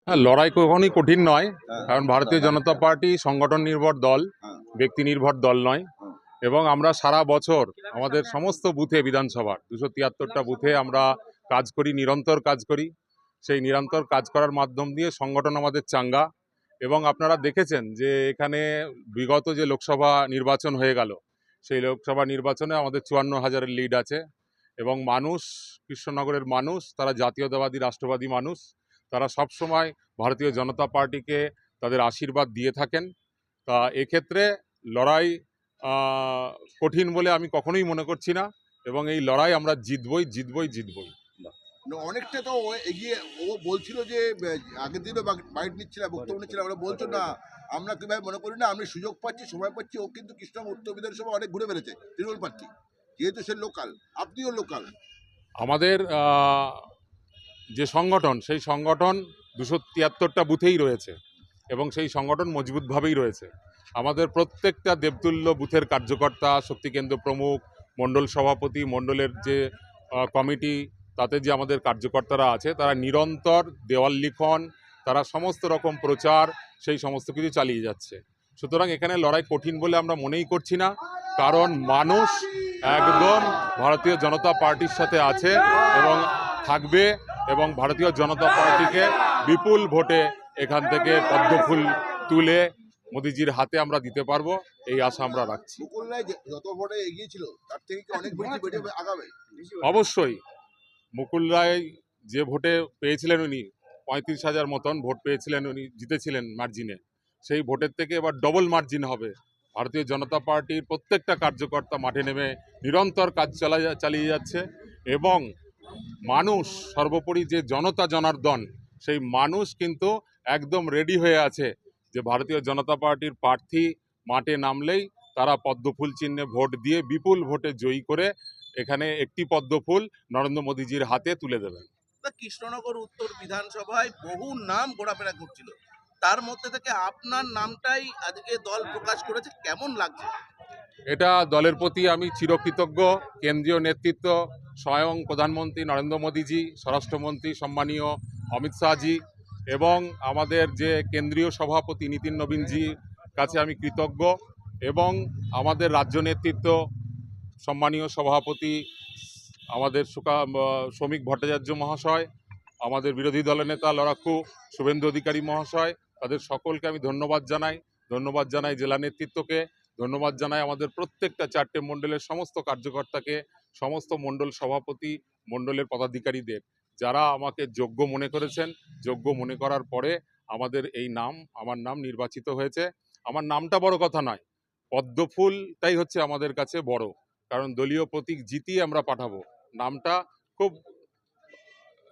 হ্যাঁ, লড়াই কখনোই কঠিন নয়, হ্যাঁ, কারণ ভারতীয় জনতা পার্টি সংগঠন নির্ভর দল, হ্যাঁ, ব্যক্তি নির্ভর দল নয়। হ্যাঁ। এবং আমরা সারা বছর আমাদের সমস্ত বুথে, বিধানসভার 273টা বুথে আমরা কাজ করি, নিরন্তর কাজ করি। সেই নিরন্তর কাজ করার মাধ্যম দিয়ে সংগঠন আমাদের চাঙ্গা। এবং আপনারা দেখেছেন যে এখানে বিগত যে লোকসভা নির্বাচন হয়ে গেল, সেই লোকসভা নির্বাচনে আমাদের 54,000-এর লিড আছে। এবং মানুষ, কৃষ্ণনগরের মানুষ, তারা জাতীয়তাবাদী রাষ্ট্রবাদী মানুষ, তারা সবসময় ভারতীয় জনতা পার্টিকে তাদের আশীর্বাদ দিয়ে থাকেন। তা এক্ষেত্রে লড়াই কঠিন বলে আমি কখনোই মনে করছি না, এবং এই লড়াই আমরা জিতবই জিতবই জিতবই। অনেকটা তো ও এগিয়ে, ও বলছিল যে আগের দিনও বাইট নিচ্ছিল, বক্তব্য নিচ্ছিল, আমরা বলছো না আমরা কিভাবে মনে করি না আমি সুযোগ পাচ্ছি, সময় পাচ্ছি। ও কিন্তু কৃষ্ণনগর উত্তর বিধানসভা অনেক ঘুরে বেড়েছে তৃণমূল প্রার্থী, যেহেতু সে লোকাল, আপনিও লোকাল। আমাদের যে সংগঠন, সেই সংগঠন 273টা বুথেই রয়েছে এবং সেই সংগঠন মজবুতভাবেই রয়েছে। আমাদের প্রত্যেকটা দেবতুল্য বুথের কার্যকর্তা, শক্তিকেন্দ্র প্রমুখ, মণ্ডল সভাপতি, মণ্ডলের যে কমিটি, তাতে যে আমাদের কার্যকর্তারা আছে, তারা নিরন্তর দেওয়াল লিখন, তারা সমস্ত রকম প্রচার, সেই সমস্ত কিছু চালিয়ে যাচ্ছে। সুতরাং এখানে লড়াই কঠিন বলে আমরা মনেই করছি না, কারণ মানুষ একদম ভারতীয় জনতা পার্টির সাথে আছে এবং থাকবে, এবং ভারতীয় জনতা পার্টিকে বিপুল ভোটে এখান থেকে পদ্মফুল তুলে মোদিজির হাতে আমরা দিতে পারবো, এই আশা আমরা রাখছি। মুকুল রায় যত ভোটে এগিয়েছিল তার থেকে কি অনেক বেশি বেটে আগাবে? অবশ্যই মুকুল রায় যে ভোটে পেয়েছিলেন, উনি 35,000 মতন ভোট পেয়েছিলেন, উনি জিতেছিলেন মার্জিনে। সেই ভোটের থেকে এবার ডবল মার্জিন হবে। ভারতীয় জনতা পার্টির প্রত্যেকটা কার্যকর্তা মাঠে নেমে নিরন্তর কাজ চালিয়ে যাচ্ছে, এবং মানুষ, সর্বোপরি যে জনতা জনার্দন, সেই মানুষ কিন্তু একদম রেডি হয়ে আছে যে ভারতীয় জনতা পার্টির প্রার্থী মাঠে নামলেই তারা পদ্মফুল চিহ্নে ভোট দিয়ে বিপুল ভোটে জয়ী করে এখানে একটি পদ্মফুল নরেন্দ্র মোদীজির হাতে তুলে দেবেন। কৃষ্ণনগর উত্তর বিধানসভায় বহু নাম ঘোরাফেরা করছিল, তার মধ্যে থেকে আপনার নামটাই আজকে দল প্রকাশ করেছে, কেমন লাগছে? এটা দলের প্রতি আমি চিরকৃতজ্ঞ। কেন্দ্রীয় নেতৃত্ব, স্বয়ং প্রধানমন্ত্রী নরেন্দ্র মোদীজি, স্বরাষ্ট্রমন্ত্রী সম্মানীয় অমিত শাহজি, এবং আমাদের যে কেন্দ্রীয় সভাপতি নীতিন নবীনজির কাছে আমি কৃতজ্ঞ, এবং আমাদের রাজ্য নেতৃত্ব, সম্মানীয় সভাপতি আমাদের শ্রমিক ভট্টাচার্য মহাশয়, আমাদের বিরোধী দলনেতা লড়াকু শুভেন্দু অধিকারী মহাশয়, তাদের সকলকে আমি ধন্যবাদ জানাই। ধন্যবাদ জানাই জেলা নেতৃত্বকে, ধন্যবাদ জানাই আমাদের প্রত্যেকটা 4টে মণ্ডলের সমস্ত কার্যকর্তাকে, সমস্ত মণ্ডল সভাপতি, মণ্ডলের পদাধিকারীদের, যারা আমাকে যোগ্য মনে করেছেন। যোগ্য মনে করার পরে আমাদের আমার নাম নির্বাচিত হয়েছে। আমার নামটা বড় কথা নয়, পদ্মফুলটাই হচ্ছে আমাদের কাছে বড়, কারণ দলীয় প্রতীক জিতিয়ে আমরা পাঠাবো। নামটা খুব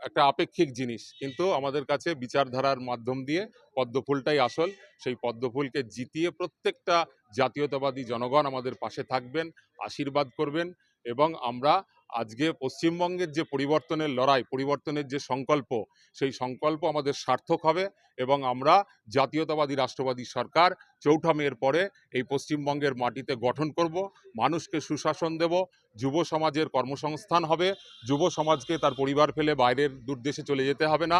একটা আপেক্ষিক জিনিস, কিন্তু আমাদের কাছে বিচারধারার মাধ্যম দিয়ে পদ্মফুলটাই আসল। সেই পদ্মফুলকে জিতিয়ে প্রত্যেকটা জাতীয়তাবাদী জনগণ আমাদের পাশে থাকবেন, আশীর্বাদ করবেন, এবং আমরা আজকে পশ্চিমবঙ্গের যে পরিবর্তনের লড়াই, পরিবর্তনের যে সংকল্প, সেই সংকল্প আমাদের সার্থক হবে, এবং আমরা জাতীয়তাবাদী রাষ্ট্রবাদী সরকার 4ঠা মের পরে এই পশ্চিমবঙ্গের মাটিতে গঠন করব। মানুষকে সুশাসন দেব, যুব সমাজের কর্মসংস্থান হবে, যুব সমাজকে তার পরিবার ফেলে বাইরের দূর দেশে চলে যেতে হবে না।